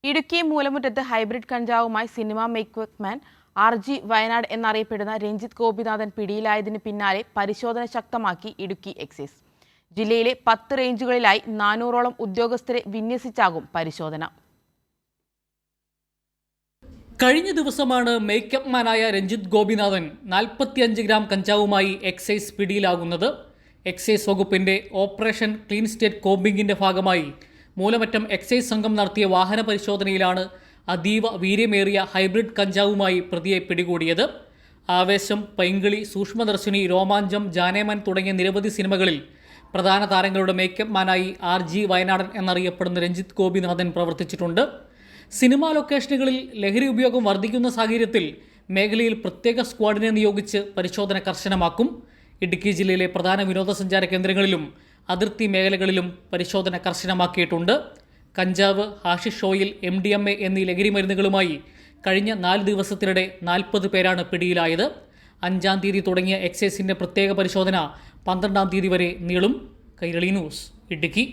Idukki മൂലമുറ്റത്ത് hybrid കഞ്ചാവുമായി cinema മേക്കർമാൻ RG Wayanad എന്നറിയപ്പെടുന്ന രഞ്ജിത്ത് ഗോപിനാഥൻ പിടിയിലായതിന് പിന്നാലെ പരിശോധന ശക്തമാക്കി ഇടുക്കി എക്സൈസ്. ജില്ലയിലെ 10 റേഞ്ചുകളിലായി 400ഓളം ഉദ്യോഗസ്ഥരെ വിന്യസിച്ചാകും പരിശോധന. കഴിഞ്ഞ ദിവസമാണ് മേക്കപ്പ് മാനായ രഞ്ജിത്ത് ഗോപിനാഥൻ 45 ഗ്രാം കഞ്ചാവുമായി എക്സൈസ് പിടിയിലാകുന്നത്. എക്സൈസ് വകുപ്പിന്റെ ഓപ്പറേഷൻ ക്ലീൻ സ്റ്റേറ്റ് കോമ്പിങ്ങിന്റെ ഭാഗമായി മൂലമറ്റം എക്സൈസ് സംഘം നടത്തിയ വാഹന പരിശോധനയിലാണ് അതീവ വീര്യമേറിയ ഹൈബ്രിഡ് കഞ്ചാവുമായി പ്രതിയെ പിടികൂടിയത്. ആവേശം, പൈങ്കിളി, സൂക്ഷ്മദർശിനി, രോമാഞ്ചം, ജാനേമൻ തുടങ്ങിയ നിരവധി സിനിമകളിൽ പ്രധാന താരങ്ങളുടെ മേക്കപ്പ് മാനായി RG വയനാടൻ എന്നറിയപ്പെടുന്ന രഞ്ജിത്ത് ഗോപിനാഥൻ പ്രവർത്തിച്ചിട്ടുണ്ട്. സിനിമാ ലൊക്കേഷനുകളിൽ ലഹരി ഉപയോഗം വർദ്ധിക്കുന്ന സാഹചര്യത്തിൽ മേഖലയിൽ പ്രത്യേക സ്ക്വാഡിനെ നിയോഗിച്ച് പരിശോധന കർശനമാക്കും. ഇടുക്കി ജില്ലയിലെ പ്രധാന വിനോദസഞ്ചാര കേന്ദ്രങ്ങളിലും അതിർത്തി മേഖലകളിലും പരിശോധന കർശനമാക്കിയിട്ടുണ്ട്. കഞ്ചാവ്, ഹാഷിഷ് ഓയിൽ, MDMA എന്നീ ലഹരി മരുന്നുകളുമായി കഴിഞ്ഞ 4 ദിവസത്തിനിടെ 40 പേരാണ് പിടിയിലായത്. 5-ാം തീയതി തുടങ്ങിയ എക്സൈസിന്റെ പ്രത്യേക പരിശോധന 12-ാം തീയതി വരെ നീളും. കൈരളി ന്യൂസ്, ഇടുക്കി.